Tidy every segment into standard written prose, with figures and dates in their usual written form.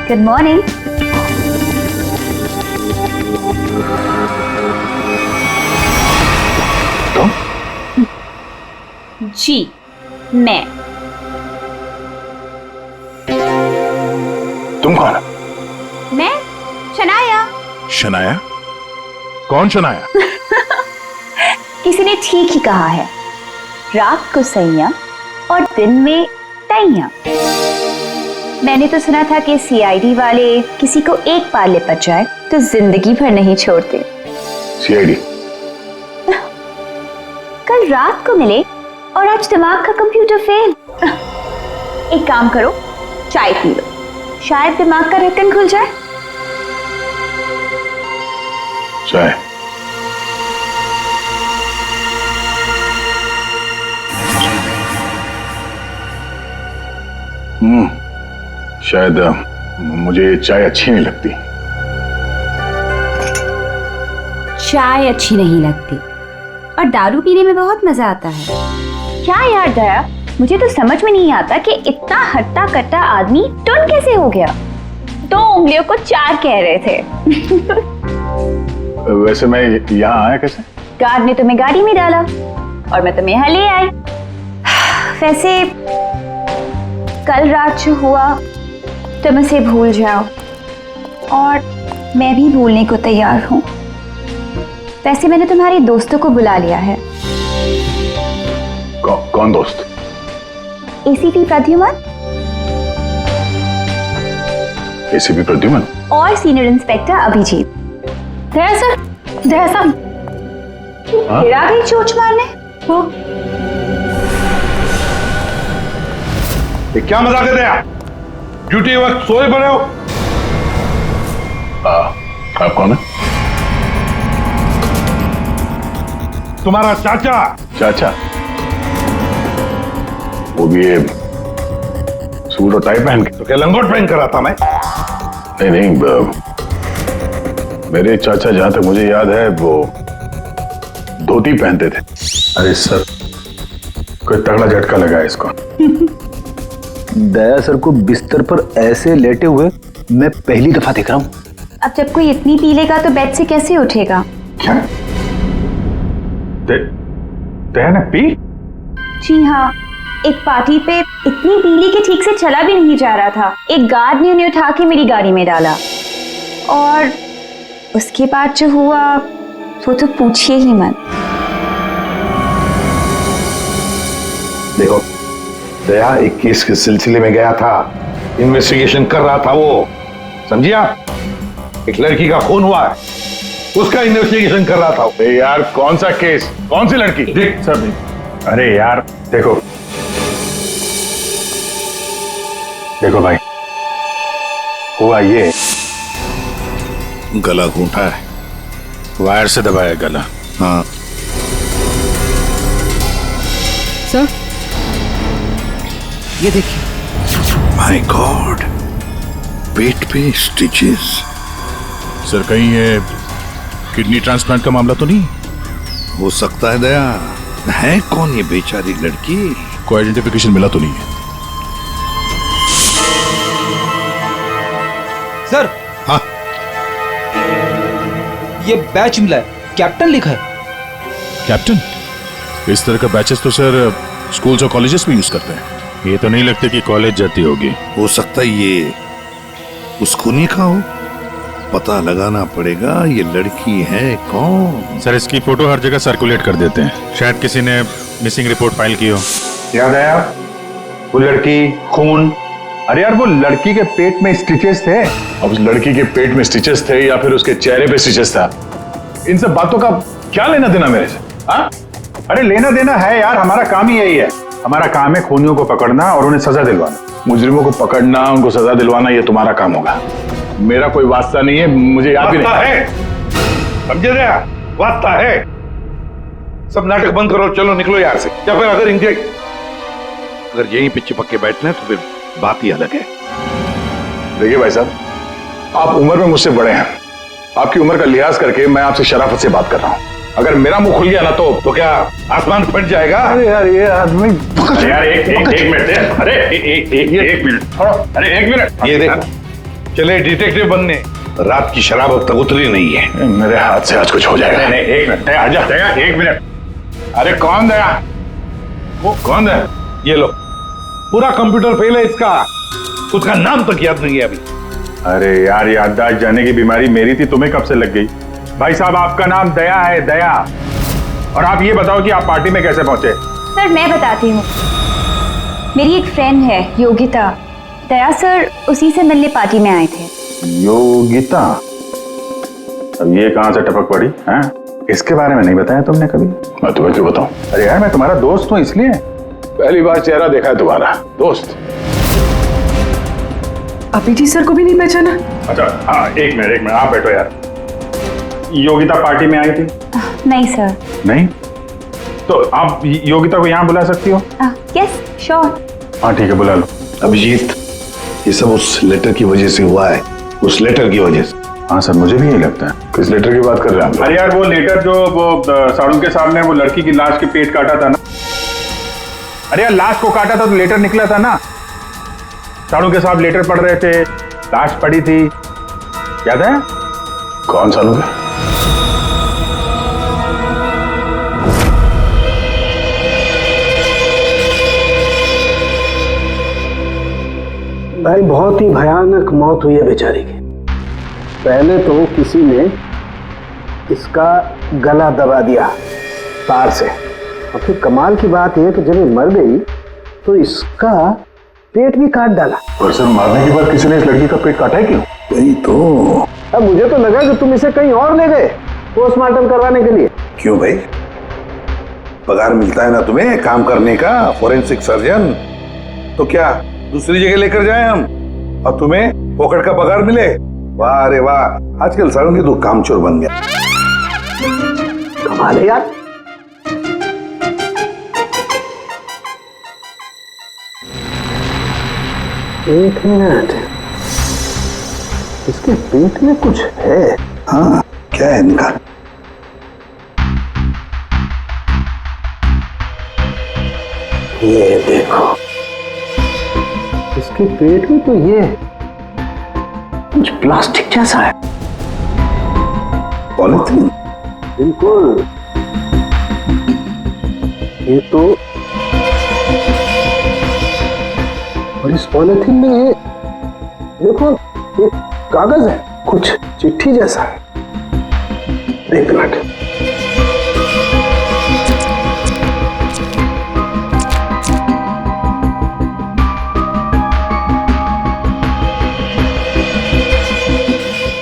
Good morning. जी मैं। तुम कौन? मैं शनाया। शनाया? कौन शनाया? किसी ने ठीक ही कहा है, रात को सैया और दिन में तैया। मैंने तो सुना था कि सीआईडी वाले किसी को एक बार लिपट जाए तो जिंदगी भर नहीं छोड़ते। सीआईडी? कल रात को मिले और आज दिमाग का कंप्यूटर फेल। एक काम करो, चाय पी लो, शायद दिमाग का ढक्कन खुल जाए। चाय? शायद मुझे ये चाय अच्छी नहीं लगती। चाय अच्छी नहीं लगती और दारू पीने में बहुत मजा आता है। क्या यार दया, मुझे तो समझ में नहीं आता कि इतना हट्टा कट्टा आदमी टुन कैसे हो गया। 2 उंगलियों को 4 कह रहे थे। वैसे मैं यहाँ आया कैसे? गार्ड ने तुम्हें गाड़ी में डाला और मैं तुम्हें यहाँ ले आई। वैसे कल रात जो हुआ तुम उसे भूल जाओ और मैं भी भूलने को तैयार हूँ। वैसे मैंने तुम्हारे दोस्तों को बुला लिया है। कौन दोस्त? एसीपी प्रद्युमन। एसीपी प्रद्युमन और सीनियर इंस्पेक्टर अभिजीत। दया सर, दया साहब, फिर आ गई चोट मारने। ये क्या मजाक है दया? ड्यूटी वक्त सोए पड़े हो? आप कौन है? तुम्हारा चाचा। चाचा? वो भी ये सूट और टाई पहन के? तो क्या लंगोट पहन कर आता मैं? नहीं, मेरे चाचा जहां तक मुझे याद है वो धोती पहनते थे। अरे सर, कोई तगड़ा झटका लगा है इसको। दया सर को बिस्तर पर ऐसे लेटे हुए मैं पहली दफा देख रहा हूँ। अब जब कोई इतनी पी लेगा तो बेड से कैसे उठेगा? क्या? दया ने पी? जी हाँ, एक पार्टी पे इतनी पीली कि ठीक से चला भी नहीं जा रहा था। एक गार्ड ने उन्हें उठा के मेरी गाड़ी में डाला और उसके बाद जो हुआ वो तो पूछिए ही मत। देखो, दया एक केस के सिलसिले में गया था, इन्वेस्टिगेशन कर रहा था वो, समझिए आप? एक लड़की का खून हुआ है, उसका इन्वेस्टिगेशन कर रहा था। अरे यार, कौन सा केस? कौन सी लड़की? देख सर, अरे यार देखो भाई, हुआ ये, गला घूंटा है, वायर से दबाया गला। हाँ सर, ये देखिए। माय गॉड, पेट पे स्टिचेस। सर, कहीं ये किडनी ट्रांसप्लांट का मामला तो नहीं? हो सकता है दया। है कौन ये बेचारी लड़की? कोई आइडेंटिफिकेशन मिला तो नहीं है? सर, हाँ, ये बैच मिला है, कैप्टन लिखा है। कैप्टन? इस तरह का बैचेस तो सर स्कूल्स और कॉलेजेस में यूज करते हैं। ये तो नहीं लगता कि कॉलेज जाती होगी। हो सकता है ये उस खूनी का हो। पता लगाना पड़ेगा ये लड़की है कौन। सर, इसकी फोटो हर जगह सर्कुलेट कर देते हैं, शायद किसी ने मिसिंग रिपोर्ट फाइल की हो। याद आया वो लड़की, खून। अरे यार, वो लड़की के पेट में स्टिचेस थे। अब उस लड़की के पेट में स्टिचेस थे या फिर उसके चेहरे पे स्टिचेस था, इन सब बातों का क्या लेना देना मेरे से? हाँ? अरे लेना देना है यार, हमारा काम ही यही है। हमारा काम है खूनियों को पकड़ना और उन्हें सजा दिलवाना। मुजरिमों को पकड़ना, उनको सजा दिलवाना, ये तुम्हारा काम होगा। मेरा कोई वास्ता नहीं है, मुझे याद भी नहीं है। समझे गया? वास्ता है। सब नाटक बंद करो, चलो निकलो यहाँ से। या फिर अगर यहीं पे चिपक के बैठना है तो फिर बात ही अलग है। देखिए भाई साहब, आप उम्र में मुझसे बड़े हैं, आपकी उम्र का लिहाज करके मैं आपसे शराफत से बात कर रहा हूँ। अगर मेरा मुंह खुल गया ना तो क्या आसमान फट जाएगा? अरे यार, ये आदमी। यार एक मिनट। अरे एक मिनट, अरे एक मिनट। ये देखो, चले डिटेक्टिव बनने। रात की शराब अब तक उतरी नहीं है। मेरे हाथ से आज कुछ हो जाएगा। नहीं एक मिनट दया, आजा दया, एक मिनट। अरे कौन दया? वो कौन है? ये लो, पूरा कंप्यूटर फेल है इसका, उसका नाम तक याद नहीं है अभी। अरे यार, याददाश्त जाने की बीमारी मेरी थी, तुम्हें कब से लग गई? भाई साहब, आपका नाम दया है, दया। और आप ये बताओ कि आप पार्टी में कैसे पहुंचे? सर मैं बताती हूँ। मेरी एक फ्रेंड है योगिता, दया सर उसी से मिलने पार्टी में आए थे। योगिता? अब ये कहां से टपक पड़ी हैं? इसके बारे में नहीं बताया तुमने कभी? मैं तुम्हें क्यों बताऊं? अरे यार, मैं तुम्हारा दोस्त हूं, इसलिए। पहली बार चेहरा देखा है तुम्हारा, दोस्त। अभिजी सर को भी नहीं पहचाना? अच्छा हाँ, एक मिनट आप बैठो यार। योगिता पार्टी में आई थी? नहीं सर। नहीं? तो आप योगिता को यहाँ बुला सकती हो? Yes sure. हाँ ठीक है, बुला लो। अभिजीत, ये सब उस लेटर की वजह से हुआ है, उस लेटर की वजह से। हाँ सर, मुझे भी यही लगता है। किस लेटर की बात कर रहे हैं आप? अरे यार, वो लेटर जो वो साड़ू के सामने वो लड़की की लाश के पेट काटा था ना। अरे यार, लाश को काटा था तो लेटर निकला था ना। साड़ू के साहब लेटर पढ़ रहे थे, लाश पड़ी थी, याद है? कौन साड़ू के? भाई बहुत ही भयानक मौत हुई है बेचारी की। पहले तो किसी ने इसका गला दबा दिया तार से, और फिर कमाल की बात यह कि जब ये मर गई तो इसका पेट भी काट डाला। और सर, मारने के बाद किसी ने इस लड़की का पेट काटा है क्यों? वही तो। अब मुझे तो लगा कि तुम इसे कहीं और ले गए पोस्टमार्टम करवाने के लिए। क्यों भाई, पगार मिलता है ना तुम्हें काम करने का, फोरेंसिक सर्जन। तो क्या दूसरी जगह लेकर जाए हम और तुम्हें फोकट का पगार मिले? वाह रे वाह, आजकल सारों की तो कामचोर बन गया। कमाल है यार। एक मिनट, इसके पेट में कुछ है। हाँ, क्या है इनका? ये देखो, इसके पेट में तो ये कुछ प्लास्टिक जैसा है। पॉलिथीन? बिल्कुल। ये तो, और इस पॉलिथीन में ये देखो, एक कागज है, कुछ चिट्ठी जैसा है। एक मिनट,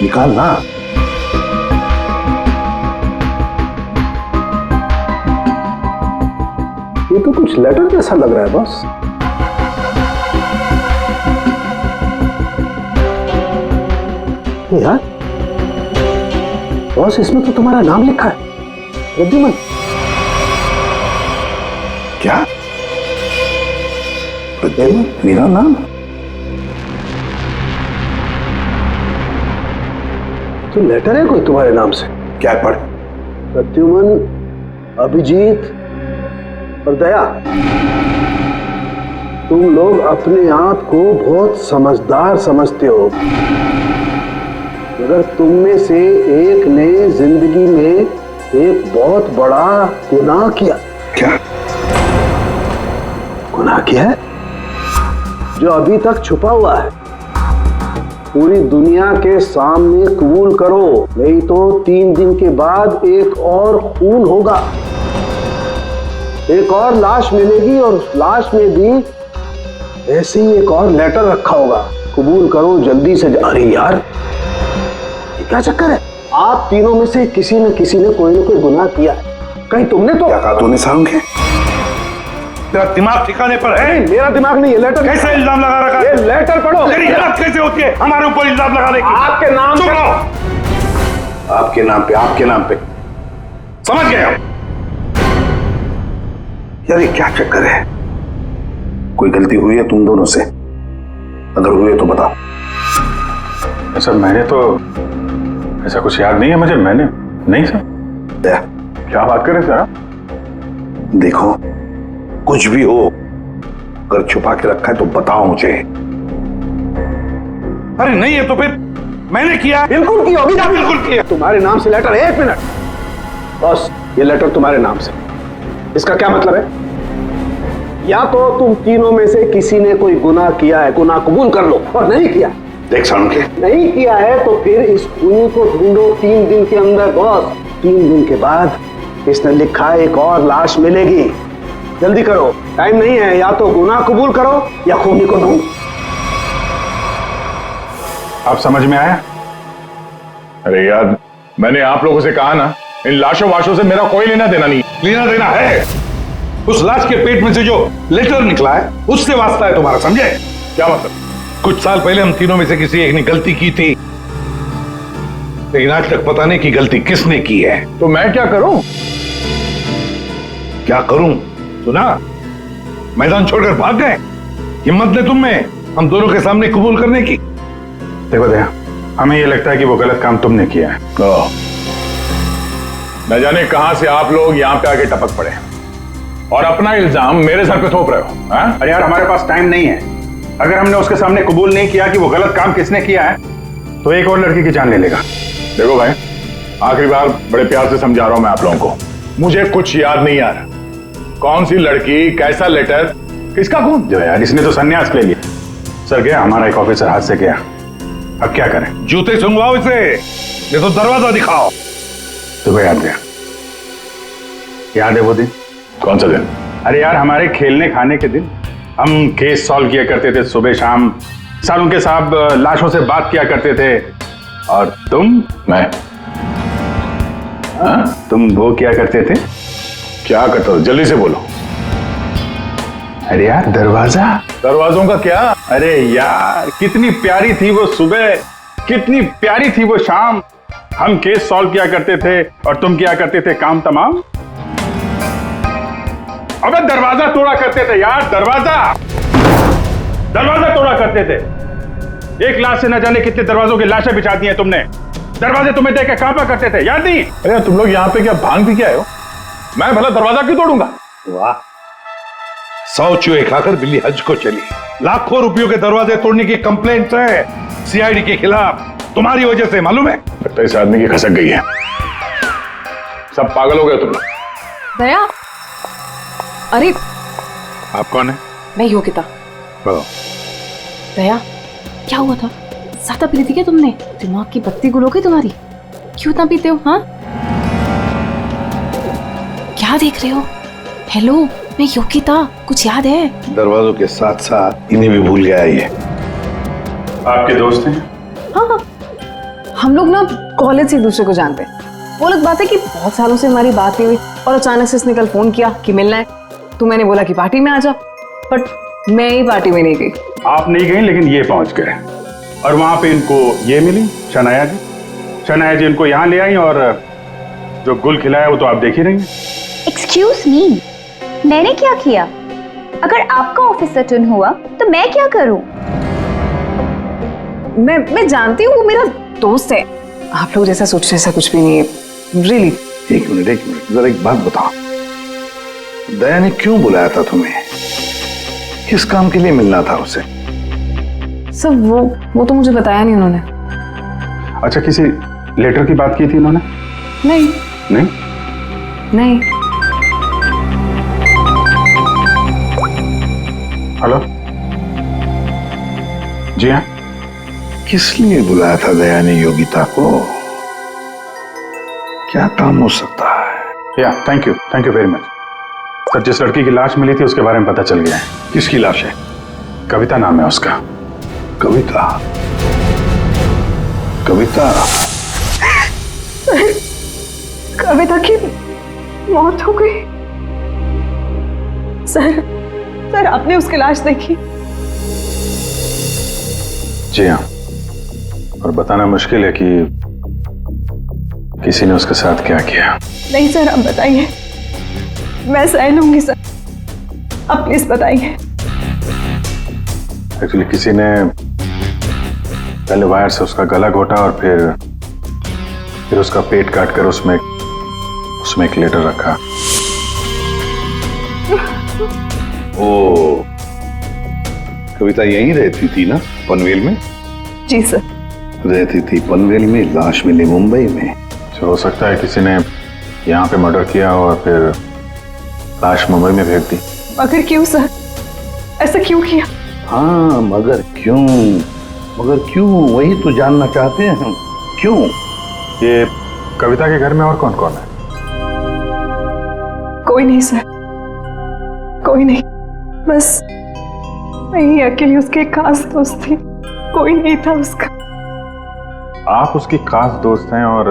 निकाल ना। ये तो कुछ लेटर जैसा लग रहा है बॉस। यार बॉस, इसमें तो तुम्हारा नाम लिखा है, प्रद्युमन। क्या? प्रद्युमन मेरा नाम? तो लेटर है कोई तुम्हारे नाम से? क्या पढ़? प्रद्युमन, अभिजीत और दया, तुम लोग अपने आप को बहुत समझदार समझते हो, मगर तुम में से एक ने जिंदगी में एक बहुत बड़ा गुनाह किया। क्या गुनाह किया है जो अभी तक छुपा हुआ है। पूरी दुनिया के सामने कबूल करो, नहीं तो 3 दिन के बाद एक और खून होगा, एक और लाश मिलेगी, और उस लाश में भी ऐसे ही एक और लेटर रखा होगा। कबूल करो जल्दी से। अरे यार, ये क्या चक्कर है? आप तीनों में से किसी न किसी ने कोई न कोई गुनाह किया है। कहीं तुमने तो? क्या कहा तूने सारुण के? तेरा दिमाग ठिकाने पर है? मेरा दिमाग नहीं है। लेटर कैसे इल्जाम लगा रखा है? ये लेटर पढ़ो। तेरी हिम्मत कैसे होती है हमारे ऊपर इल्जाम लगाने की? आपके नाम चुप पे। रहो। आपके नाम पे, आपके नाम पे। समझ गए हम। यार ये क्या चक्कर है? कोई गलती हुई है तुम दोनों से? अगर हुई है तो बताओ। सर मैंने तो ऐसा कुछ याद नहीं है मुझे। मैंने नहीं सर। दया, क्या बात कर रहे सर? देखो, कुछ भी हो, अगर छुपा के रखा है तो बताओ मुझे। अरे नहीं है तो फिर मैंने किया। बिल्कुल किया होगी ना, बिल्कुल किया। तुम्हारे नाम से लेटर। 1 मिनट बॉस, ये लेटर तुम्हारे नाम से, इसका क्या मतलब है? या तो तुम तीनों में से किसी ने कोई गुनाह किया है, गुनाह कबूल कर लो, और नहीं किया, देख सालुंके, नहीं किया है तो फिर इस खूनी को ढूंढो 3 दिन के अंदर बॉस। 3 दिन के बाद इसने लिखा एक और लाश मिलेगी। जल्दी करो, टाइम नहीं है। या तो गुनाह कबूल करो या खूनी को ढूंढो। आप समझ में आया? अरे यार, मैंने आप लोगों से कहा ना, इन लाशों वाशों से मेरा कोई लेना देना नहीं। लेना देना है उस लाश के पेट में से जो लेटर निकला है, उससे वास्ता है तुम्हारा, समझे? क्या मतलब? कुछ साल पहले हम तीनों में से किसी एक ने गलती की थी, लेकिन आज तक पता नहीं कि गलती किसने की है। तो मैं क्या करूं? क्या करूं? सुना, मैदान छोड़कर भाग गए। हिम्मत ने तुम में हम दोनों के सामने कबूल करने की। देखो दया, हमें ये लगता है कि वो गलत काम तुमने किया है। न जाने कहां से आप लोग यहां पे आके टपक पड़े और अपना इल्जाम मेरे सर पे थोप रहे हो। हाँ? अरे यार, हमारे पास टाइम नहीं है। अगर हमने उसके सामने कबूल नहीं किया कि वो गलत काम किसने किया है, तो एक और लड़की की जान ले लेगा। देखो भाई, आखिरी बार बड़े प्यार से समझा रहा हूं मैं आप लोगों को, मुझे कुछ याद नहीं आ रहा। कौन सी लड़की, कैसा लेटर, किसका खून? जो यार, इसने तो संन्यास ले लिया। सर गया, हमारा एक ऑफिसर हाथ से गया। अब क्या करें? जूते सुंघवाओ इसे, नहीं तो दरवाजा दिखाओ। तुम्हें याद गया? याद है वो दिन? कौन सा दिन? अरे यार, हमारे खेलने खाने के दिन हम केस सॉल्व किया करते थे सुबह शाम। सालुंके साहब लाशों से बात किया करते थे, और मैं तुम वो किया करते थे। क्या करता हूं? जल्दी से बोलो। अरे यार, दरवाजों का क्या? अरे यार, कितनी प्यारी थी वो सुबह, कितनी प्यारी थी वो शाम। हम केस सॉल्व किया करते थे और तुम किया करते थे काम तमाम। अबे दरवाजा तोड़ा करते थे यार, दरवाजा तोड़ा करते थे। एक लाश से न जाने कितने दरवाजों की लाशें बिछा दी हैं तुमने। दरवाजे तुम्हें देख के कांपा करते थे, याद नहीं? अरे तुम लोग यहाँ पे क्या भांग पी के आए हो? मैं भला दरवाजा क्यों तोड़ूंगा? वाह, 100 चूहे खाकर बिल्ली हज को चली। लाखों रुपयों के दरवाजे तोड़ने की कंप्लेंट है सीआईडी के खिलाफ, तुम्हारी वजह से, मालूम है? लगता है इस आदमी की खसक गई है। सब पागल हो गए तुम लोग। दया, अरे आप कौन है? मैं योगिता। बताओ। दया, क्या हुआ था? ज्यादा पी ली थी क्या तुमने? दिमाग की बत्ती गुल हो गई तुम्हारी? क्यों इतना पीते हो? हाँ, क्या देख रहे हो? हेलो, मैं योगिता, कुछ याद है? दरवाजों के साथ साथ इन्हें भी भूल गया ये। आपके दोस्त हैं? हाँ, हम लोग ना कॉलेज से एक दूसरे को जानते हैं। वो लोग बात है कि बहुत सालों से हमारी बात नहीं हुई, और अचानक से इसने कल फोन किया कि मिलना है। तो मैंने बोला कि पार्टी में आ जा, बट मैं ही पार्टी में नहीं गई। आप नहीं गई, लेकिन ये पहुंच गए, और वहां पे इनको ये मिली, शनाया जी। शनाया जी इनको यहाँ ले आई, और जो गुल खिलाया वो तो आप देख ही रही हैं। एक्सक्यूज मी, मैंने क्या किया? अगर आपका ऑफिसर टर्न हुआ तो मैं क्या करूं? मैं जानती हूँ, वो मेरा दोस्त है। आप लोग जैसा सोच रहे ऐसा कुछ भी नहीं है, रियली। एक मिनट, जरा एक बात बताओ, दया ने क्यों बुलाया था तुम्हें? किस काम के लिए मिलना था उसे? सर वो तो मुझे बताया नहीं उन्होंने। अच्छा, किसी लेटर की बात की थी उन्होंने? नहीं नहीं? नहीं। हेलो जी हाँ। किस लिए बुलाया था दया ने योगिता को? क्या काम हो सकता है? या thank you very much sir. जिस लड़की की लाश मिली थी उसके बारे में पता चल गया है। किसकी लाश है? कविता नाम है उसका। कविता? कविता की मौत हो गई। सर आपने उसकी लाश देखी? जी हाँ, और बताना मुश्किल है कि किसी ने उसके साथ क्या किया। नहीं सर, अब बताइए, मैं सह लूंगी सर, अब प्लीज बताइए। एक्चुअली किसी ने पहले वायर से उसका गला घोटा, और फिर उसका पेट काटकर उसमें एक लेटर रखा। ओ, कविता यहीं रहती थी ना, पनवेल में? जी सर। रहती थी पनवेल में, लाश मिली मुंबई में। तो हो सकता है किसी ने यहाँ पे मर्डर किया और फिर लाश मुंबई में फेंक दी। मगर क्यों सर, ऐसा क्यों किया? हाँ, मगर क्यों? मगर क्यों, वही तो जानना चाहते हैं हम। क्यों? ये कविता के घर में और कौन कौन है? कोई नहीं सर, कोई नहीं, बस मैं ही अकेली उसके खास दोस्त थी, कोई नहीं था उसका। आप उसकी खास दोस्त हैं और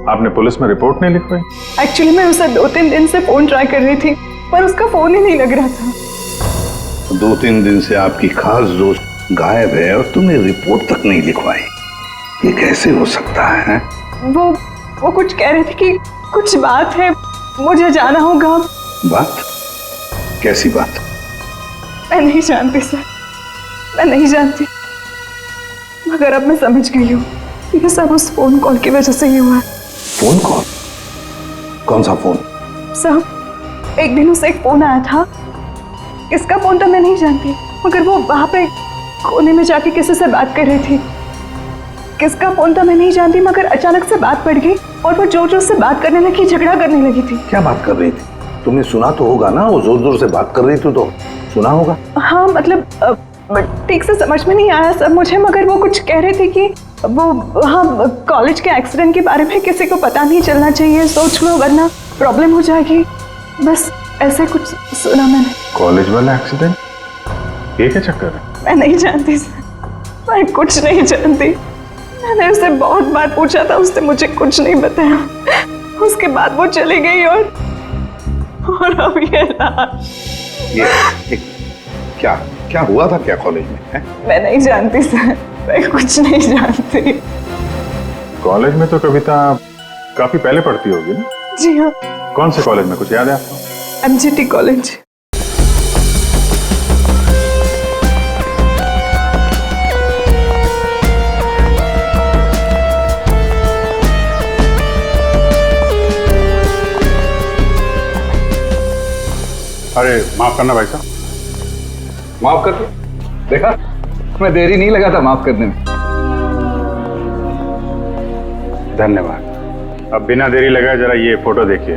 आपने पुलिस में रिपोर्ट नहीं लिखवाई? एक्चुअली मैं उसे 2-3 दिन से फोन ट्राई कर रही थी, पर उसका फोन ही नहीं लग रहा था। 2-3 दिन से आपकी खास दोस्त गायब है और तुमने रिपोर्ट तक नहीं लिखवाई, ये कैसे हो सकता है? वो कुछ कह रहे थे कि कुछ बात है, मुझे जाना होगा। बात? कैसी बात? मैं नहीं जानती सर, मैं नहीं जानती, मगर अब मैं समझ गई हूँ ये सब उस फोन कॉल की वजह से ही हुआ है। Phone call? कौन सा फोन? सर, एक दिन उसे एक फोन आया था, किसका फोन तो मैं नहीं जानती, मगर वो वहां पे कोने में जाके किसी से बात कर रही थी। किसका फोन तो मैं नहीं जानती, मगर अचानक से बात पड़ गई और वो जोर जोर से बात करने लगी, झगड़ा करने लगी थी। क्या बात कर रही थी? तुमने सुना तो होगा ना, वो जोर जोर से बात कर रही थी तो सुना होगा। हाँ, मतलब ठीक से समझ में नहीं आया सर मुझे, मगर वो कुछ कह रही थी कि वो हाँ कॉलेज के एक्सीडेंट के बारे में किसी को पता नहीं चलना चाहिए, सोच लो वरना प्रॉब्लम हो जाएगी, बस ऐसे कुछ सुना मैंने। कॉलेज वाला एक्सीडेंट? ये क्या चक्कर है? मैं नहीं जानती सर, मैं कुछ नहीं जानती। मैंने उसे बहुत बार पूछा था, उसने मुझे कुछ नहीं बताया। उसके बाद वो चली गई और अब ये लाश। ये क्या क्या हुआ था क्या कॉलेज में है? मैं नहीं जानती सर, मैं कुछ नहीं जानती। कॉलेज में तो कविता काफी पहले पढ़ती होगी ना? जी हाँ। कौन से कॉलेज में, कुछ याद है आपको? MGT college. अरे माफ करना भाई साहब। माफ कर दो। देखा, मैं देरी नहीं लगा था माफ करने में। धन्यवाद। अब बिना देरी लगाए जरा ये फोटो देखिए।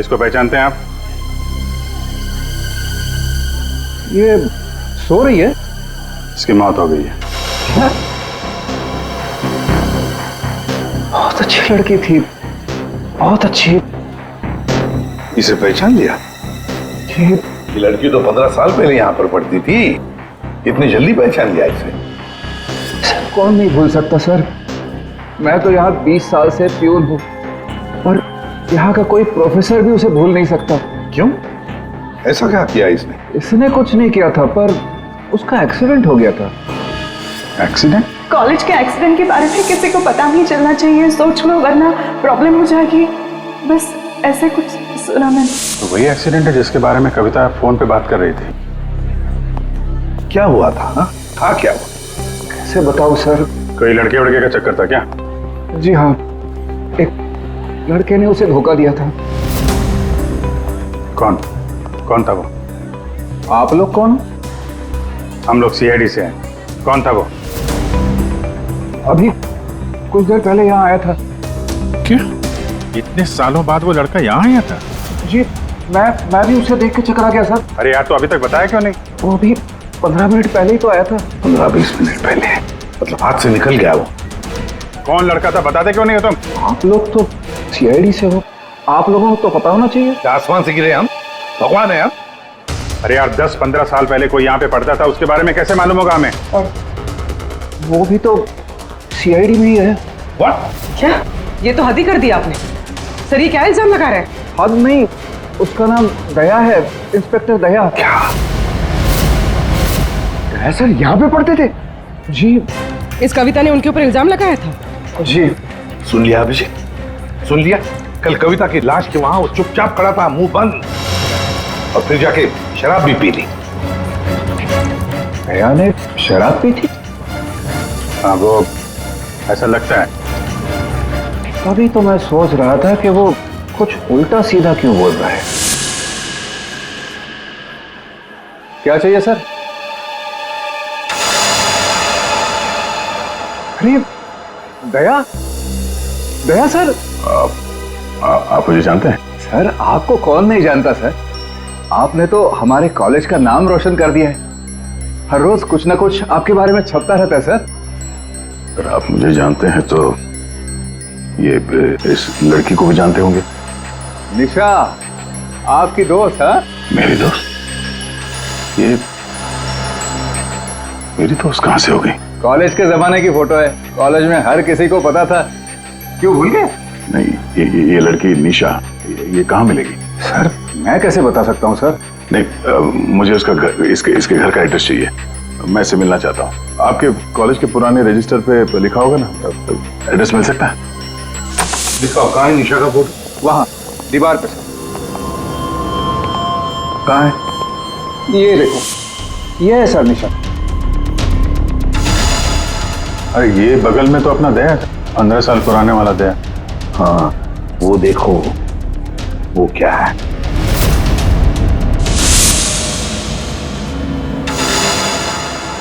इसको पहचानते हैं आप? ये सो रही है? इसकी मौत हो गई है। बहुत अच्छी लड़की थी, बहुत अच्छी। इसे पहचान लिया? ये लड़की तो 15 साल पहले यहाँ पर पढ़ती थी, इतनी जल्दी पहचान लिया इसे? कौन नहीं भूल सकता सर, मैं तो यहाँ 20 साल से प्यून हूँ और यहाँ का कोई प्रोफेसर भी उसे भूल नहीं सकता। क्यों? ऐसा क्या किया इसने? इसने कुछ नहीं किया था, पर उसका एक्सीडेंट हो गया था। एक्सीडेंट? कॉलेज के एक्सीडेंट के बारे में किसी को पता नहीं चलना चाहिए, सोच लो वरना प्रॉब्लम हो जाएगी, बस ऐसे कुछ सुना मैंने। तो वही एक्सीडेंट है जिसके बारे में कविता फोन पे बात कर रही थी। क्या हुआ था? हाँ? था क्या हुआ? कैसे बताऊं सर? कोई लड़के वड़के का चक्कर था क्या? जी हाँ, एक लड़के ने उसे धोखा दिया था। कौन कौन था वो? आप लोग कौन? हम लोग CID से हैं। कौन था वो? अभी कुछ देर पहले यहाँ आया था। क्या? इतने सालों बाद वो लड़का यहाँ आया था? जी, मैं भी उसे देख के चकरा गया सर। अरे यार, तो अभी तक बताया क्यों नहीं? वो अभी 15 मिनट पहले ही तो आया था। 15-20 मिनट पहले? मतलब हाथ से निकल गया वो? कौन लड़का था बताते क्यों नहीं हो तुम? आप लोग तो CID से हो, आप लोगों को तो पता होना चाहिए। क्या आसमान से गिरे हम? भगवान है हम? अरे यार, 10-15 साल पहले कोई यहाँ पे पढ़ता था, उसके बारे में कैसे मालूम होगा हमें? और वो भी तो CID में ही है। What? क्या? ये तो हद ही कर दिया आपने सर, ये क्या इल्जाम लगा रहे हैं? हद नहीं, उसका नाम दया है, इंस्पेक्टर दया। क्या? दया सर यहाँ पे पढ़ते थे? जी। इस कविता ने उनके ऊपर इल्जाम लगाया था? जी। सुन लिया अभिषेक, सुन लिया? कल कविता की लाश के वहां वो चुपचाप खड़ा था, मुंह बंद, और फिर जाके शराब भी पी ली। दया ने शराब पी थी? हाँ, वो ऐसा लगता है। तभी तो मैं सोच रहा था कि वो कुछ उल्टा सीधा क्यों बोल रहा है। क्या चाहिए सर? अरे दया, दया सर। आप मुझे जानते हैं? सर आपको कौन नहीं जानता सर, आपने तो हमारे कॉलेज का नाम रोशन कर दिया है। हर रोज कुछ ना कुछ आपके बारे में छपता रहता है सर। अगर आप मुझे जानते हैं तो ये इस लड़की को भी जानते होंगे। निशा आपकी दोस्त है? मेरी दोस्त? ये मेरी दोस्त कहां से हो गई? कॉलेज के जमाने की फोटो है, कॉलेज में हर किसी को पता था। क्यों भूल गए? नहीं, ये लड़की निशा ये कहाँ मिलेगी? सर मैं कैसे बता सकता हूँ सर? नहीं, मुझे उसका घर, इसके घर का एड्रेस चाहिए। मैं इससे मिलना चाहता हूँ। आपके कॉलेज के पुराने रजिस्टर पे लिखा होगा ना, एड्रेस मिल सकता है? दिखाओ, कहाँ है निशा का फोटो? वहां दीवार पे सर। कहाँ है? ये देखो, ये है सर निशा। अरे ये बगल में तो अपना दया है, 15 साल पुराने वाला दया। हाँ, वो देखो, वो क्या है?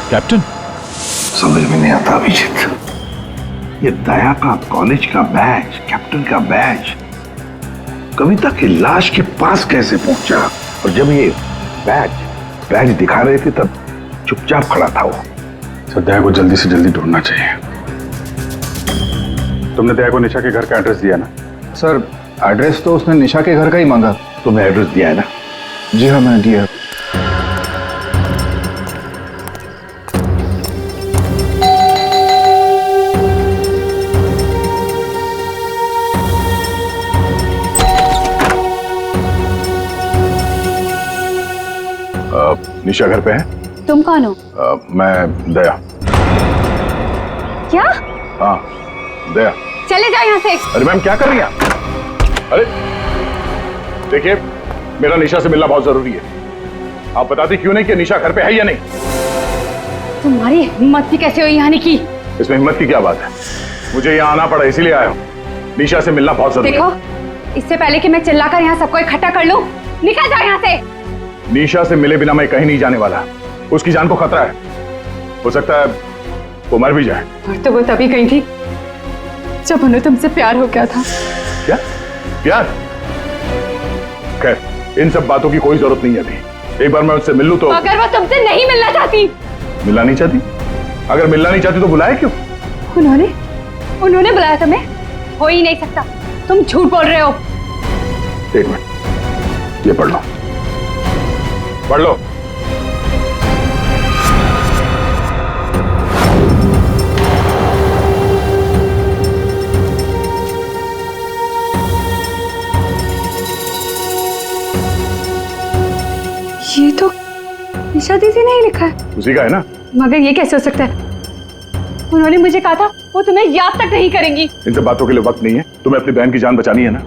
कैप्टन, समझ में नहीं आता अभिजीत, ये दया का कॉलेज का बैच, कैप्टन का बैच कविता की लाश के पास कैसे पहुंचा? और जब ये बैच दिखा रहे थे तब चुपचाप खड़ा था वो। सर दया को जल्दी से जल्दी ढूंढना चाहिए। तुमने दया को निशा के घर का एड्रेस दिया ना? सर एड्रेस तो उसने निशा के घर का ही मांगा। तुम्हें एड्रेस दिया है ना? जी हाँ मैंने दिया। निशा घर पे है? तुम कौन हो? मैं दया। क्या? हाँ दया। चले जाओ यहाँ से। अरे मैम क्या कर रही हैं आप? अरे देखिए, मेरा निशा से मिलना बहुत जरूरी है। आप बताती क्यों नहीं कि निशा घर पे है या नहीं? तुम्हारी हिम्मत भी कैसे हुई आने की? इसमें हिम्मत की क्या बात है? मुझे यहाँ आना पड़ा इसीलिए आया हूँ। निशा से मिलना बहुत जरूरी है। देखो, इससे पहले कि मैं चिल्लाकर यहाँ सबको इकट्ठा कर लूं, निकल जाओ यहाँ से। निशा से मिले बिना मैं कहीं नहीं जाने वाला। उसकी जान को खतरा है, हो सकता है वो मर भी जाए। और तो वो तभी गई थी जब उन्हें तुमसे प्यार हो गया था। क्या प्यार? खैर इन सब बातों की कोई जरूरत नहीं है अभी। एक बार मैं उससे मिल लूं तो। अगर वो तुमसे नहीं मिलना चाहती? मिलना नहीं चाहती? अगर मिलना नहीं चाहती तो बुलाया क्यों? उन्होंने बुलाया तुम्हें? हो ही नहीं सकता, तुम झूठ बोल रहे हो। एक मिनट, ये पढ़ लो, पढ़ लो। ये तो निशा दीदी ने ही लिखा है। उसी का है ना? मगर ये कैसे हो सकता है? उन्होंने मुझे कहा था वो तुम्हें याद तक नहीं करेंगी। इन सब बातों के लिए वक्त नहीं है। तुम्हें अपनी बहन की जान बचानी है ना?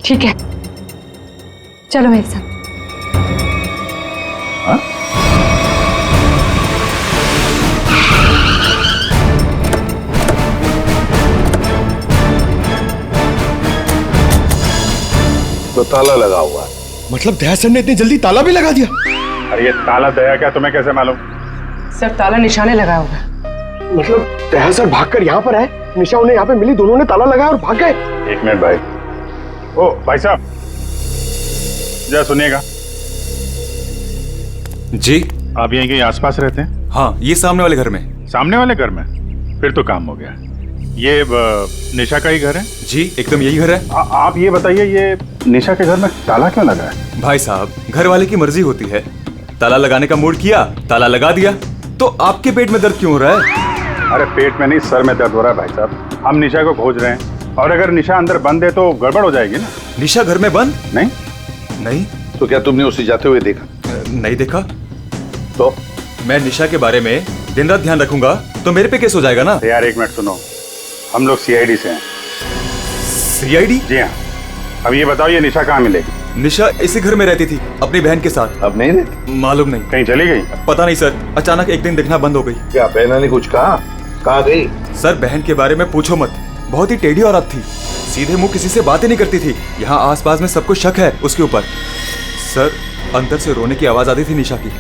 ठीक है, चलो मेरे साथ। हाँ? तो ताला लगा हुआ है। मतलब दया सर ने इतनी जल्दी ताला भी लगा दिया? अरे ये ताला दया क्या तुम्हें कैसे मालूम? सर ताला निशाने लगाया होगा। मतलब दया सर भागकर यहाँ पर आए, निशा उन्हें यहाँ पे मिली, दोनों ने ताला लगाया और भाग गए। एक मिनट भाई। ओ भाई साहब, जरा सुनिएगा। जी आप यहीं के आसपास रहते हैं? हाँ, ये सामने वाले घर में। सामने वाले घर में? फिर तो काम हो गया। ये निशा का ही घर है? जी एकदम यही घर है। आप ये बताइए, ये निशा के घर में ताला क्यों लगा है? भाई साहब, घर वाले की मर्जी होती है। ताला लगाने का मूड किया, ताला लगा दिया। तो आपके पेट में दर्द क्यों हो रहा है? अरे पेट में नहीं, सर में दर्द हो रहा है भाई साहब। हम निशा को खोज रहे हैं और अगर निशा अंदर बंद है तो गड़बड़ हो जाएगी ना। निशा घर में बंद? नहीं नहीं। तो क्या तुमने उसे जाते हुए देखा? नहीं देखा। तो मैं निशा के बारे में दिन रात ध्यान रखूंगा तो मेरे पे केस हो जाएगा ना। यार एक मिनट सुनो, हम लोग सीआईडी से हैं। सीआईडी? जी हाँ। अब ये बताओ, ये निशा कहाँ मिलेगी? निशा इसी घर में रहती थी अपनी बहन के साथ। अब नहीं रहती? मालूम नहीं। कहीं चली गई? पता नहीं सर, अचानक एक दिन दिखना बंद हो गई। क्या बहना ने कुछ कहा? कहाँ गई? सर बहन के बारे में पूछो मत, बहुत ही टेढ़ी औरत थी। सीधे मुंह किसी से बातें नहीं करती थी। यहाँ आसपास में सबको शक है उसके ऊपर। सर अंदर से रोने की आवाज आती थी निशा की।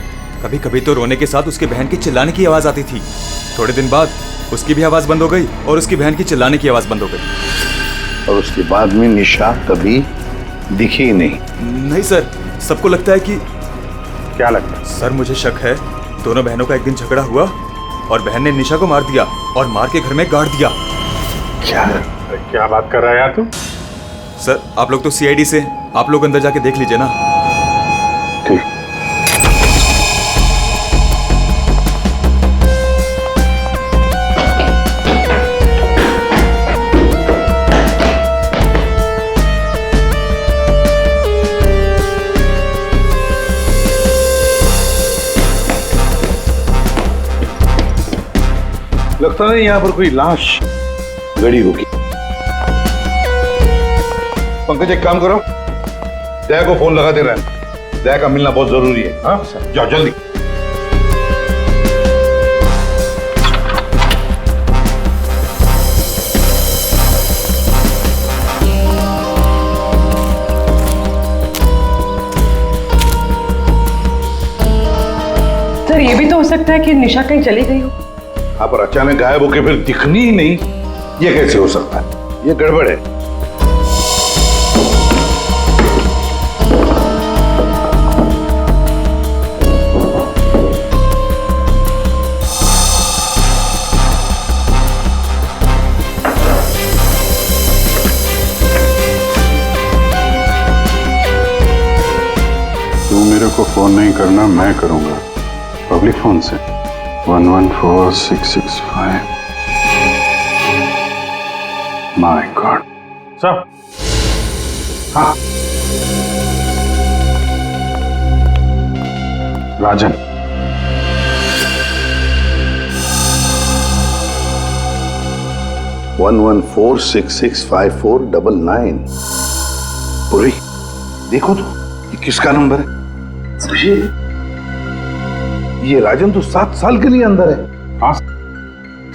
कभी कभी तो रोने के साथ उसके बहन की चिल्लाने की आवाज आती थी। थोड़े दिन बाद उसकी भी आवाज बंद हो गई और उसकी बहन की चिल्लाने की आवाज बंद हो गई। और उसके बाद में निशा कभी दिखी ही नहीं। नहीं सर, सबको लगता है कि क्या लगता है? सर मुझे शक है दोनों बहनों का एक दिन झगड़ा हुआ और बहन ने निशा को मार दिया और मार के घर में गाड़ दिया। क्या बात कर रहा है यार तू? सर आप लोग तो सीआईडी से, आप लोग अंदर जाके देख लीजिए ना। ठीक। लगता नहीं यहाँ पर कोई लाश गड़ी होगी। पंकज एक काम करो, दया को फोन लगा दे रहे हैं। दया का मिलना बहुत जरूरी है। हाँ जाओ जल्दी। सर ये भी तो हो सकता है कि निशा कहीं चली गई हो। हाँ पर अचानक गायब होके फिर दिखनी ही नहीं, ये कैसे हो सकता है? ये गड़बड़ है। तू मेरे को फोन नहीं करना, मैं करूंगा पब्लिक फोन से। 114665। My God. सर। हाँ राजन। वन 114665499। पूरी देखो तो ये किसका नंबर है? ये राजन तो 7 साल के लिए अंदर है। हाँ,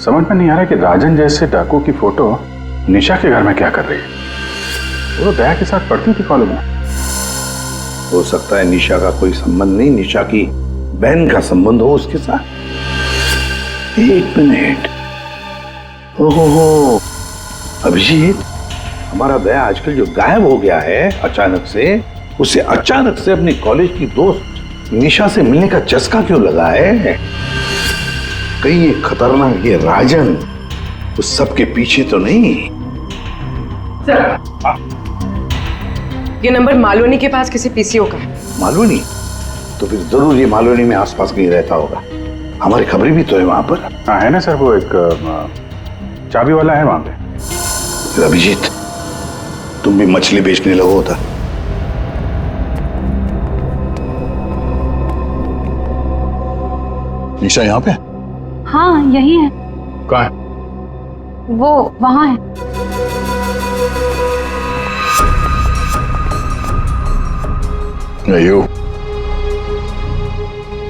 समझ में नहीं आ रहा कि राजन जैसे डाकू की फोटो निशा के घर में क्या कर रही है। वो दया के साथ पढ़ती थी कॉलेज में। हो सकता है निशा का कोई संबंध नहीं, निशा की बहन का संबंध हो उसके साथ। 1 मिनट। ओहो अभिजीत, हमारा दया आजकल जो गायब हो गया है अचानक से, उसे अचानक से अपनी कॉलेज की दोस्त निशा से मिलने का चस्का क्यों लगा है? कहीं ये खतरनाक ये राजन उस सब के पीछे तो नहीं? ये नंबर मालवनी के पास किसी पीसीओ का है। मालवनी? तो फिर जरूर ये मालवनी में आसपास कहीं रहता होगा। हमारी खबरें भी तो है वहां पर। हाँ है ना सर, वो एक चाबी वाला है वहां पे। अभिजीत तुम भी मछली बेचने लगो होता। निशा यहाँ पे? हाँ यही है। कहाँ है? वो वहां है। अयो,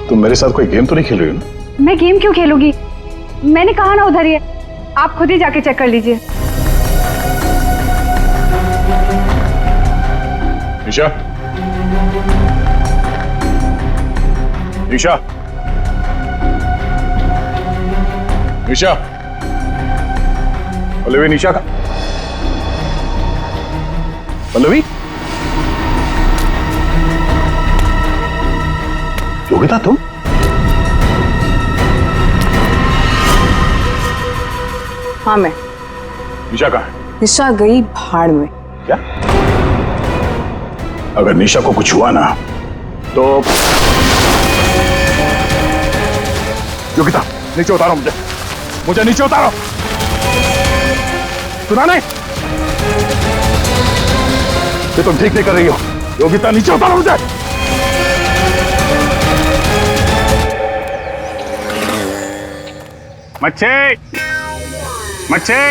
तुम मेरे साथ कोई गेम तो नहीं खेल रही हो ना? मैं गेम क्यों खेलूंगी? मैंने कहा ना उधर ही है, आप खुद ही जाके चेक कर लीजिए। निशा, निशा, निशा, पल्लवी, निशा का पल्लवी, योगिता तुम? हाँ मैं। निशा कहाँ है? निशा गई भाड़ में। क्या? अगर निशा को कुछ हुआ ना तो योगिता नीचे उतारो, मुझे नीचे उतारो। सुना नहीं? ये तुम ठीक नहीं कर रही हो। योगिता नीचे उतारो मुझे। मच्छी, मच्छी,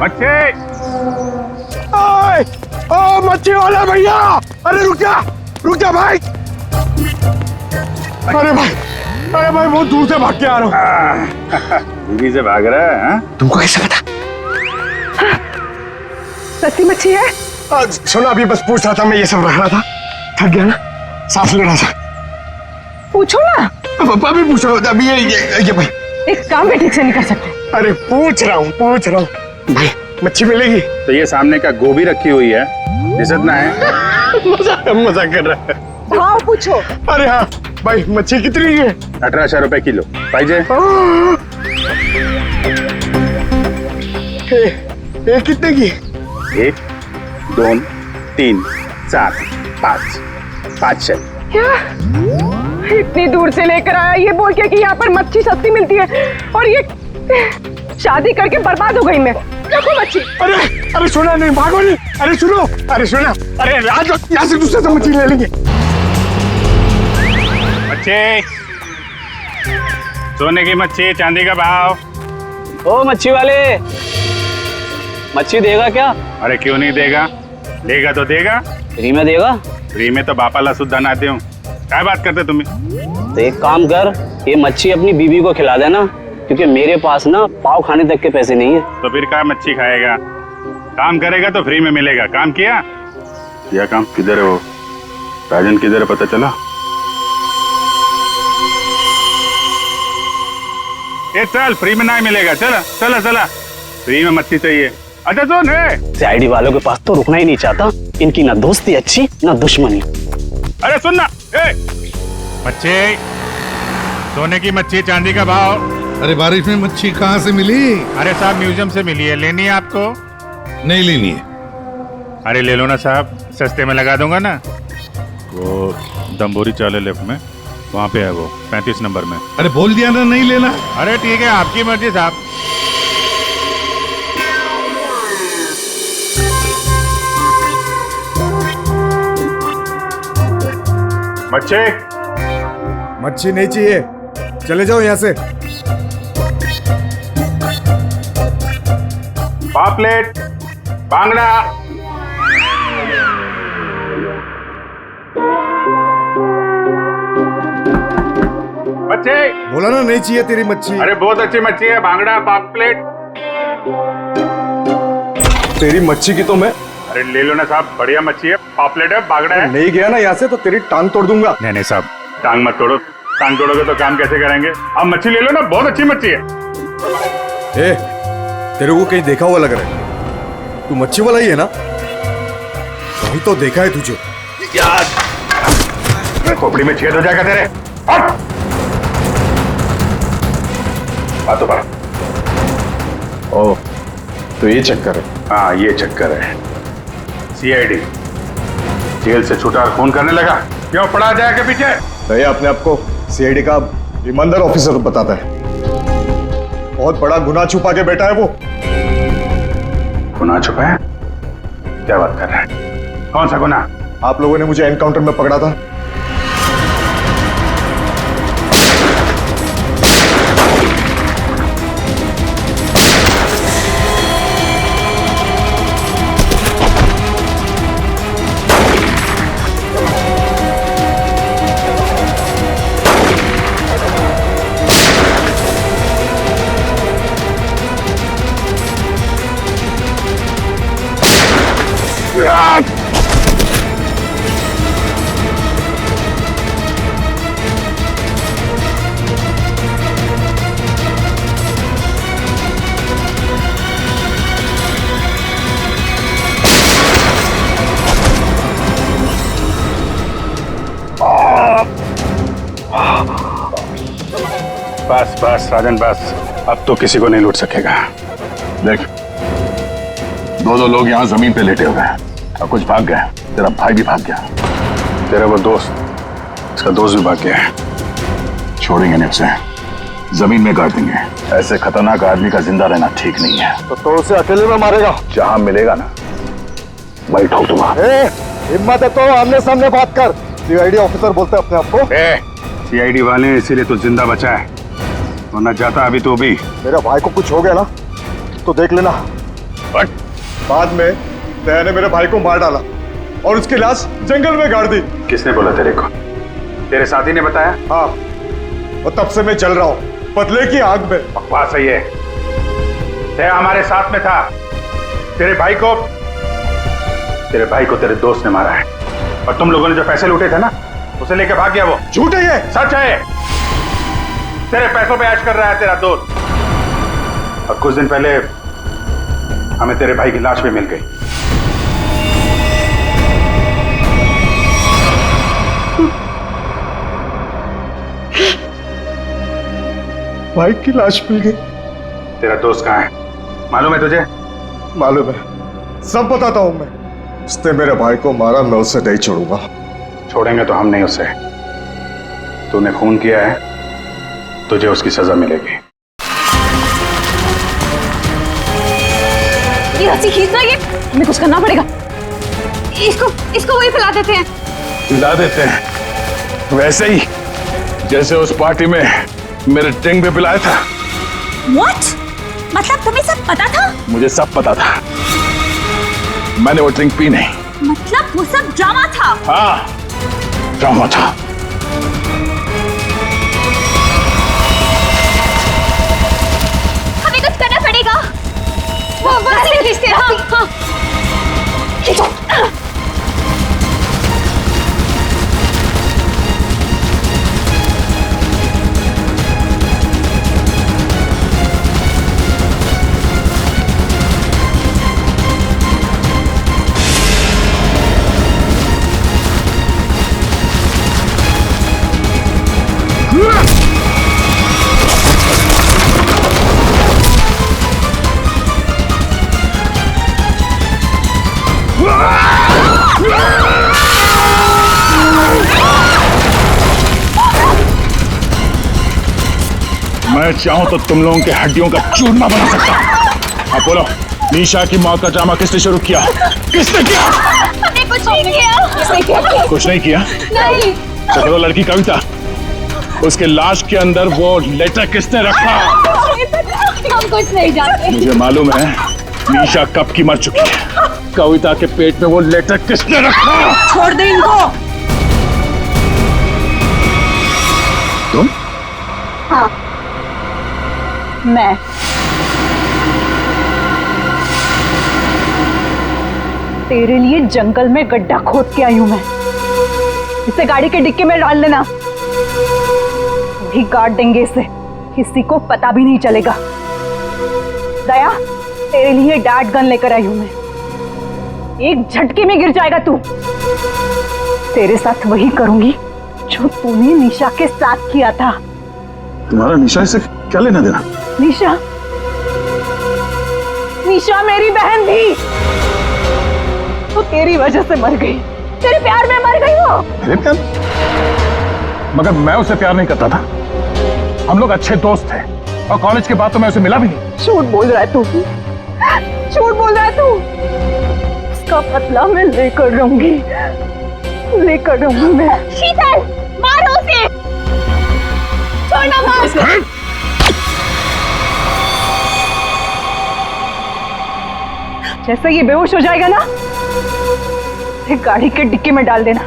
मच्छी, ओ मच्छी वाला भैया, अरे रुक जा भाई। अरे भाई बहुत दूर से भाग के आ रहा हूँ। बीवी से भाग रहा है? हाँ? तुमको कैसे पता? सस्ती मच्छी है? सुना, अभी बस पूछ रहा था, मैं ये सब रख रहा था। थक गया ना, सांस लेना था। पूछो ना। पापा भी पूछो अभी। ये भाई एक काम भी ठीक से नहीं कर सकते। अरे पूछ रहा हूँ भाई, मच्छी मिलेगी? तो ये सामने का गोभी रखी हुई है, इज्जत ना है। मजाक कर रहा है। हाँ पूछो। अरे हाँ भाई, मच्छी कितनी है? 1800 रुपए किलो पाहिजे। ये कितने की? 1 2 3 4 5 500। क्या इतनी दूर से लेकर आया ये बोल के कि यहाँ पर मच्छी सस्ती मिलती है, और ये शादी करके बर्बाद हो गई मैं। देखो मच्छी। अरे सुना नहीं, भागो नहीं। अरे सुनो, अरे सुना, अरे आज यहाँ से दूसरे से मच्छी ले लेंगे। मच्छी, सोने की मच्छी, चांदी का भाव। ओ मच्छी वाले, मच्छी देगा क्या? अरे क्यों नहीं देगा, लेगा तो देगा। फ्री में देगा? फ्री में तो बापाला सुद्धा ना दे। क्या बात करते तुम्हें? तो एक काम कर, ये मच्छी अपनी बीवी को खिला देना, क्योंकि मेरे पास ना पाव खाने तक के पैसे नहीं है। तो फिर क्या मच्छी खाएगा? काम करेगा तो फ्री में मिलेगा। काम किया काम? किधर है वो राजन, किधर है पता चला? ये चल, फ्री में नहीं मिलेगा। चला चला चला, फ्री में मच्छी चाहिए। अच्छा सुन, सीआईडी वालों के पास तो रुकना ही नहीं चाहता। इनकी ना दोस्ती अच्छी ना दुश्मनी। अरे सुन ना, मच्छी, सोने की मच्छी, चांदी का भाव। अरे बारिश में मच्छी कहाँ से मिली? अरे साहब म्यूजियम से मिली है, लेनी है आपको? नहीं लेनी है। अरे ले लो ना साहब, सस्ते में लगा दूंगा ना। वो दम्बोरी चाले लेफ्ट में, वहाँ पे है वो 35 नंबर में। अरे बोल दिया ना नहीं लेना। अरे ठीक है, आपकी मर्जी साहब। मच्छी नहीं चाहिए, चले जाओ यहाँ से। पापलेट, बांगड़ा। मच्छी बोला ना नहीं चाहिए तेरी मच्छी। अरे बहुत अच्छी मच्छी है, बांगड़ा, पापलेट। तेरी मच्छी की तो मैं। अरे ले लो ना साहब, बढ़िया मच्छी है, पापलेट है, बांगड़ा है। नहीं गया ना यहाँ से तो तेरी टांग तोड़ दूंगा। नहीं नहीं साहब, टांग मत तोड़ो। टांग तोड़ोगे तो काम कैसे करेंगे? आप मच्छी ले लो ना, बहुत अच्छी मच्छी है। ए, तेरे को कहीं देखा हुआ लग रहा है। तू मच्छी वाला ही है ना? कहीं तो देखा है तुझे। यार खोपड़ी में छेद हो जाएगा तेरे। बातों पर। ओ, तो ये चक्कर है। हाँ ये चक्कर है। सीआईडी जेल से छूटा और खून करने लगा, क्यों पड़ा जाएगा पीछे? ये अपने आप को सीआईडी का ईमानदार ऑफिसर बताता है। बहुत बड़ा गुनाह छुपा के बैठा है वो। गुनाह छुपा है? क्या बात कर रहा है? कौन सा गुनाह? आप लोगों ने मुझे एनकाउंटर में पकड़ा था। बस बस राजन बस, अब तो किसी को नहीं लूट सकेगा। देख, दो लोग यहाँ जमीन पे लेटे हुए हैं और कुछ भाग गए। तेरा भाई भी भाग गया। तेरा वो दोस्त, इसका दोस्त भी भाग गया है। छोड़ेंगे नहीं उसे, जमीन में गाड़ देंगे। ऐसे खतरनाक आदमी का जिंदा रहना ठीक नहीं है। तो उसे अकेले में मारेगा? जहां मिलेगा ना वही ठोक दूंगा। हिम्मत है तो आमने सामने बात कर। सीआईडी ऑफिसर बोलते अपने आप को। सीआईडी वाले इसीलिए तो जिंदा बचा है, वरना जाता अभी तो भी। मेरे भाई को कुछ हो गया ना तो देख लेना। बाद में दया ने मेरे भाई को मार डाला और उसकी लाश जंगल में गाड़ दी। किसने बोला तेरे को? तेरे साथी ने बताया? हाँ, और तब से मैं जल रहा हूँ बदले की आग में। बकवास है ये। दया हमारे साथ में था। तेरे भाई को तेरे दोस्त ने मारा है। और तुम लोगों ने जो पैसे लूटे थे ना, उसे लेके भाग गया वो। झूठ है ये। सच है। तेरे पैसों पे ऐश कर रहा है तेरा दोस्त। और कुछ दिन पहले हमें तेरे भाई की लाश भी मिल गई। भाई की लाश मिल गई। तेरा दोस्त कहाँ है मालूम है तुझे? मालूम है, सब बताता हूं मैं। उसने मेरे भाई को मारा, मैं उसे नहीं छोड़ूंगा। छोड़ेंगे तो हम नहीं उसे। तूने खून किया है, तुझे उसकी सजा मिलेगी। ये रस्सी खींचना, ये हमें कुछ करना पड़ेगा। इसको वही फैला देते हैं। हिला देते हैं वैसे ही जैसे उस पार्टी में मेरे टिंग पे पिलाया था। What? मतलब तुम्हें सब पता था? मुझे सब पता था। मैंने वो ड्रिंक पी नहीं। मतलब वो सब ड्रामा था? हाँ, ड्रामा था। हमें कुछ करना पड़ेगा। वो रस्सी खींचते हैं। हाँ। खींचो। मैं चाहूं तो तुम लोगों के हड्डियों का चूरमा बना सकता हूं। अब बोलो, निशा की मौत का ड्रामा किसने शुरू किया? किसने किया? हमने कुछ नहीं किया। कुछ नहीं किया? नहीं। चलो लड़की कविता, उसके लाश के अंदर वो लेटर किसने रखा? हम कुछ नहीं जानते। मुझे मालूम है निशा कब की मर चुकी है। कविता के पेट में वो लेटर किसने रखा? छोड़ दे इनको। तुम? हाँ, मैं। तेरे लिए जंगल में गड्ढा खोद के आई हूं मैं। इसे गाड़ी के डिक्की में डाल देना, भी गाड़ देंगे इसे, किसी को पता भी नहीं चलेगा। दया, तेरे लिए डैड गन लेकर आई हूं मैं। एक झटके में गिर जाएगा तू। तेरे साथ वही करूंगी जो तूने निशा के साथ किया था। तुम्हारा निशा से क्या लेना देना? निशा, निशा मेरी बहन थी। वो तेरी वजह से मर गई। तेरे प्यार में मर गई वो। मेरे प्यार? मगर मैं उसे प्यार नहीं करता था। हम लोग अच्छे दोस्त थे और कॉलेज के बाद तो मैं उसे मिला भी नहीं। झूठ बोल रहा है तू। झूठ बोल रहा है तू। उसका बदला मैं लेकर रहूंगी, लेकर रहूंगी मैं। शीतल, मारो उसे। छोड़ना मार। जैसे ये बेहोश हो जाएगा ना, एक गाड़ी के डिक्की में डाल देना।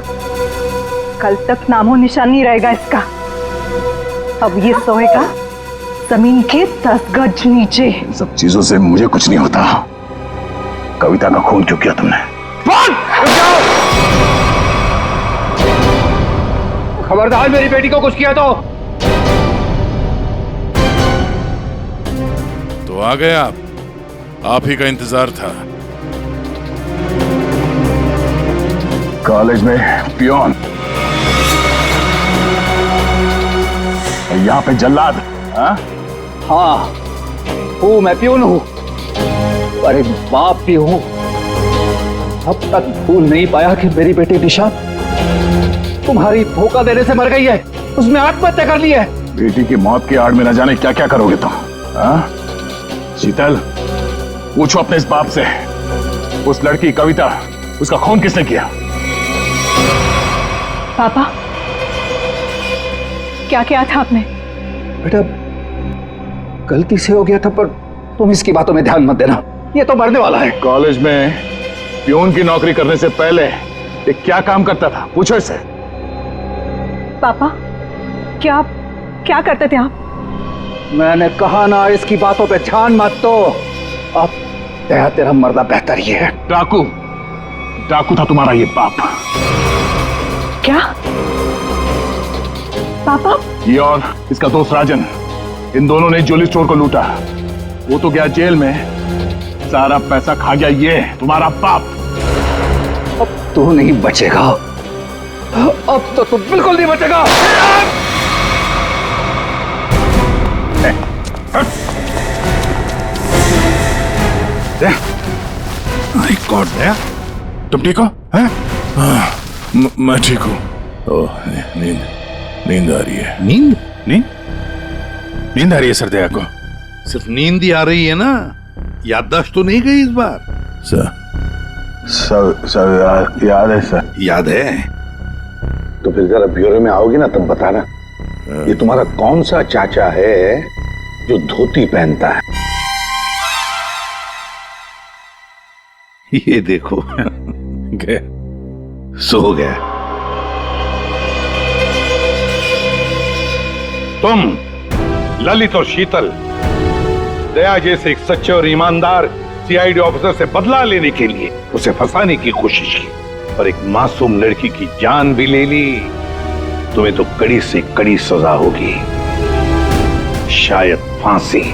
कल तक नामो निशान नहीं रहेगा इसका। अब ये सोएगा जमीन के 10 गज नीचे। इन सब चीजों से मुझे कुछ नहीं होता। कविता का खून क्यों किया तुमने? खबरदार, मेरी बेटी को कुछ किया तो आ गए आप ही का इंतजार था। कॉलेज में पियोन, यहाँ पे जल्लाद। हाँ, हूँ मैं, प्यून हूँ, अरे बाप भी हूँ। अब तक भूल नहीं पाया कि मेरी बेटी निशा तुम्हारी धोखा देने से मर गई है। उसने आत्महत्या कर ली है। बेटी की मौत की आड़ में न जाने क्या क्या करोगे तुम। शीतल, पूछो अपने इस बाप से, उस लड़की कविता, उसका खून किसने किया? पापा, क्या किया था आपने? बेटा, गलती से हो गया था, पर तुम इसकी बातों में ध्यान मत देना। ये तो मरने वाला है। कॉलेज में पियोन की नौकरी करने से पहले ये क्या काम करता था? पूछो इससे। पापा, क्या क्या करते थे आप? मैंने कहा ना, इसकी बातों पे ध्यान मत दो। अब तेरा मरना बेहतर ही है। डाकू था तुम्हारा ये बाप। क्या पापा? ये और इसका दोस्त राजन, इन दोनों ने ज्वेलरी स्टोर को लूटा। वो तो गया जेल में, सारा पैसा खा गया ये तुम्हारा बाप। अब तू नहीं बचेगा, अब तो तू बिल्कुल नहीं बचेगा। माय गॉड, दया तुम ठीक हो? हैं? मैं ठीक हूँ। ओह, नींद आ रही है। नींद नींद आ रही है सर दया को? सिर्फ नींद ही आ रही है ना, याददाश्त तो नहीं गई इस बार? सब याद है सर। याद है? तो फिर जरा ब्यूरो में आओगे ना तब बताना, ये तुम्हारा कौन सा चाचा है जो धोती पहनता है? ये देखो गया, सो गया। तुम ललित और शीतल दया जैसे एक सच्चे और ईमानदार सीआईडी ऑफिसर से बदला लेने के लिए उसे फंसाने की कोशिश की और एक मासूम लड़की की जान भी ले ली। तुम्हें तो कड़ी से कड़ी सजा होगी, शायद फांसी।